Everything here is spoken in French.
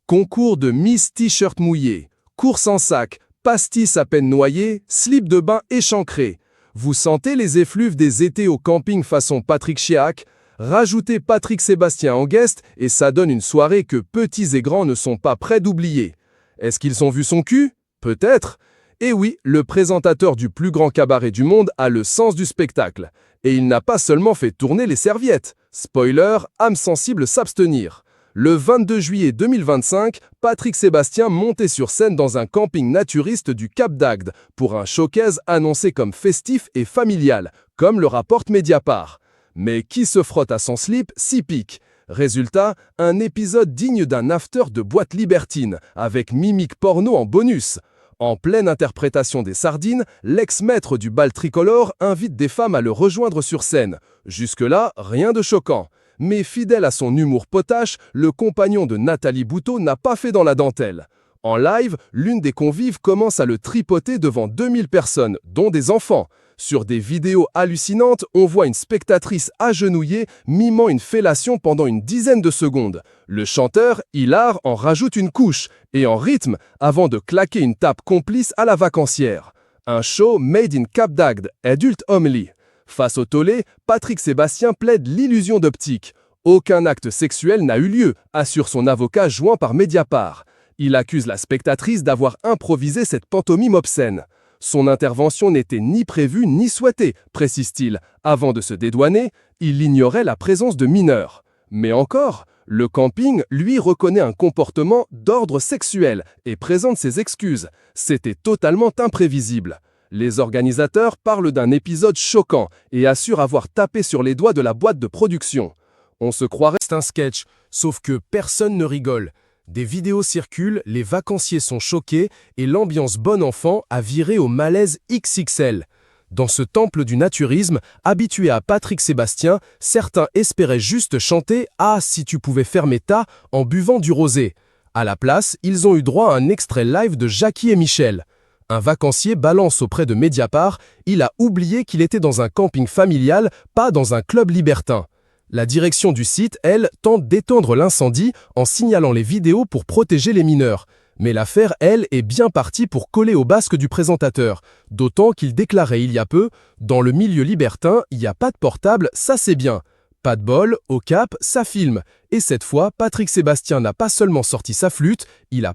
Concours de Miss T-shirt mouillé, course en sac, pastis à peine noyé, slip de bain échancré. Vous sentez les effluves des étés au camping façon Patrick Chiac? Rajoutez Patrick Sébastien en guest et ça donne une soirée que petits et grands ne sont pas prêts d'oublier. Est-ce qu'ils ont vu son cul? Peut-être. Et oui, le présentateur du plus grand cabaret du monde a le sens du spectacle. Et il n'a pas seulement fait tourner les serviettes. Spoiler, âme sensible s'abstenir. Le 22 juillet 2025, Patrick Sébastien montait sur scène dans un camping naturiste du Cap d'Agde pour un showcase annoncé comme festif et familial, comme le rapporte Mediapart. Mais qui se frotte à son slip s'y pique. Résultat, un épisode digne d'un after de boîte libertine, avec mimique porno en bonus. En pleine interprétation des sardines, l'ex-maître du bal tricolore invite des femmes à le rejoindre sur scène. Jusque-là, rien de choquant. Mais fidèle à son humour potache, le compagnon de Nathalie Bouteau n'a pas fait dans la dentelle. En live, l'une des convives commence à le tripoter devant 2000 personnes, dont des enfants. Sur des vidéos hallucinantes, on voit une spectatrice agenouillée mimant une fellation pendant une dizaine de secondes. Le chanteur, hilar, en rajoute une couche, et en rythme, avant de claquer une tape complice à la vacancière. Un show made in Cap d'Agde, adult only. Face au tollé, Patrick Sébastien plaide l'illusion d'optique. Aucun acte sexuel n'a eu lieu, assure son avocat joint par Mediapart. Il accuse la spectatrice d'avoir improvisé cette pantomime obscène. Son intervention n'était ni prévue ni souhaitée, précise-t-il. Avant de se dédouaner, il ignorait la présence de mineurs. Mais encore, le camping, lui, reconnaît un comportement d'ordre sexuel et présente ses excuses. C'était totalement imprévisible. Les organisateurs parlent d'un épisode choquant et assurent avoir tapé sur les doigts de la boîte de production. On se croirait c'est un sketch, sauf que personne ne rigole. Des vidéos circulent, les vacanciers sont choqués et l'ambiance bon enfant a viré au malaise XXL. Dans ce temple du naturisme, habitué à Patrick Sébastien, certains espéraient juste chanter « Ah, si tu pouvais fermer ta » en buvant du rosé. À la place, ils ont eu droit à un extrait live de Jackie et Michel. Un vacancier balance auprès de Mediapart, il a oublié qu'il était dans un camping familial, pas dans un club libertin. La direction du site, elle, tente d'éteindre l'incendie en signalant les vidéos pour protéger les mineurs. Mais l'affaire, elle, est bien partie pour coller au basque du présentateur. D'autant qu'il déclarait il y a peu « Dans le milieu libertin, il n'y a pas de portable, ça c'est bien. Pas de bol, au Cap, ça filme. » Et cette fois, Patrick Sébastien n'a pas seulement sorti sa flûte, il a